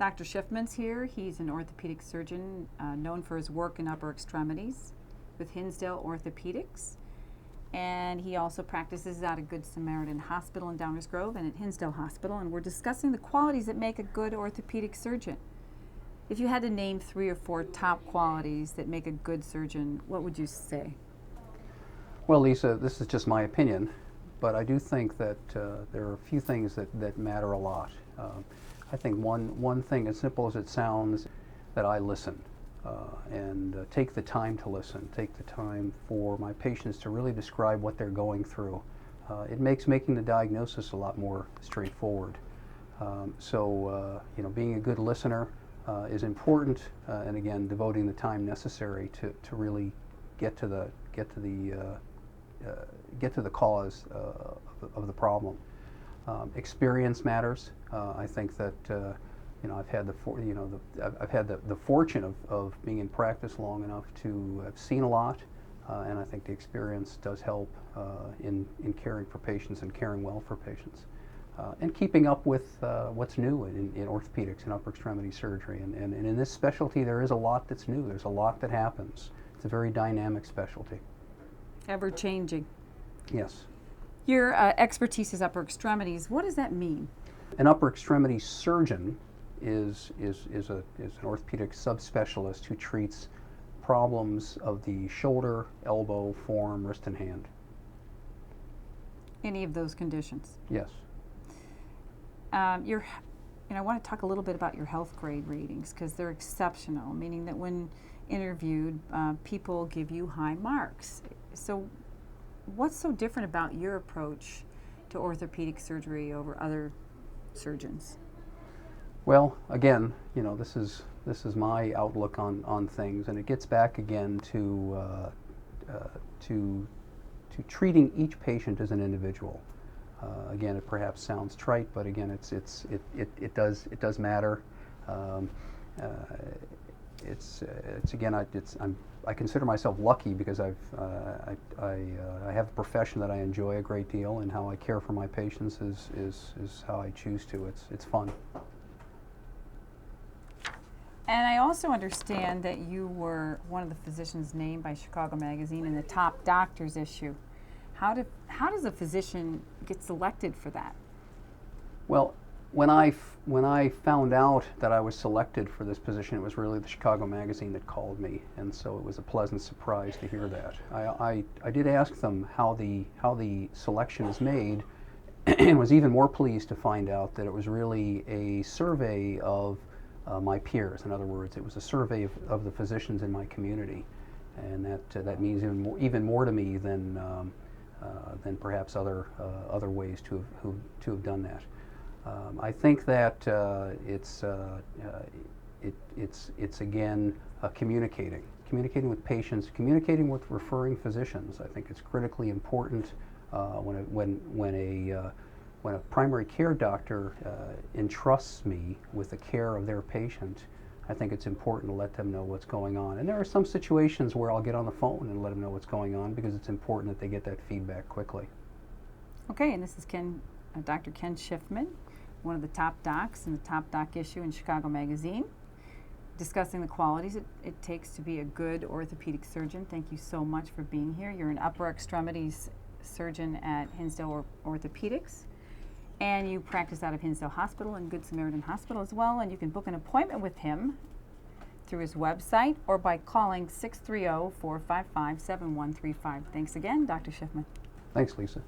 Dr. Schiffman's here. He's an orthopedic surgeon known for his work in upper extremities with Hinsdale Orthopaedics. And he also practices out of Good Samaritan Hospital in Downers Grove and at Hinsdale Hospital. And we're discussing the qualities that make a good orthopedic surgeon. If you had to name 3 or 4 top qualities that make a good surgeon, what would you say? Well, Lisa, this is just my opinion, but I do think that there are a few things that matter a lot. I think one thing, as simple as it sounds, that I listen and take the time to listen, take the time for my patients to really describe what they're going through. It makes making the diagnosis a lot more straightforward. Being a good listener is important, and again, devoting the time necessary to really get to the cause of the problem. Experience matters. I think that I've had the fortune of being in practice long enough to have seen a lot, and I think the experience does help in caring for patients and caring well for patients, and keeping up with what's new in orthopedics and upper extremity surgery. And in this specialty, there is a lot that's new. There's a lot that happens. It's a very dynamic specialty. Ever changing. Yes. Your expertise is upper extremities. What does that mean? An upper extremity surgeon is an orthopedic subspecialist who treats problems of the shoulder, elbow, forearm, wrist, and hand. Any of those conditions? Yes. I want to talk a little bit about your health grade ratings because they're exceptional, meaning that when interviewed, people give you high marks. So what's so different about your approach to orthopedic surgery over other surgeons? Well, again, this is my outlook on things, and it gets back again to treating each patient as an individual. Again, it perhaps sounds trite, but again, it does matter. I consider myself lucky because I have a profession that I enjoy a great deal, and how I care for my patients is how I choose to. It's fun. And I also understand that you were one of the physicians named by Chicago Magazine in the top doctors issue. How does a physician get selected for that? Well, when I found out that I was selected for this position, it was really the Chicago Magazine that called me, and so it was a pleasant surprise to hear that. I did ask them how the selection is made, and was even more pleased to find out that it was really a survey of my peers. In other words, it was a survey of the physicians in my community, and that means even more to me than perhaps other ways to have done that. I think that it's again communicating with patients, communicating with referring physicians. I think it's critically important when a primary care doctor entrusts me with the care of their patient. I think it's important to let them know what's going on. And there are some situations where I'll get on the phone and let them know what's going on, because it's important that they get that feedback quickly. Okay, and this is Dr. Ken Schiffman, one of the top docs in the Top Doc issue in Chicago Magazine, discussing the qualities it takes to be a good orthopedic surgeon. Thank you so much for being here. You're an upper extremities surgeon at Hinsdale Orthopaedics, and you practice out of Hinsdale Hospital and Good Samaritan Hospital as well, and you can book an appointment with him through his website or by calling 630-455-7135. Thanks again, Dr. Schiffman. Thanks, Lisa.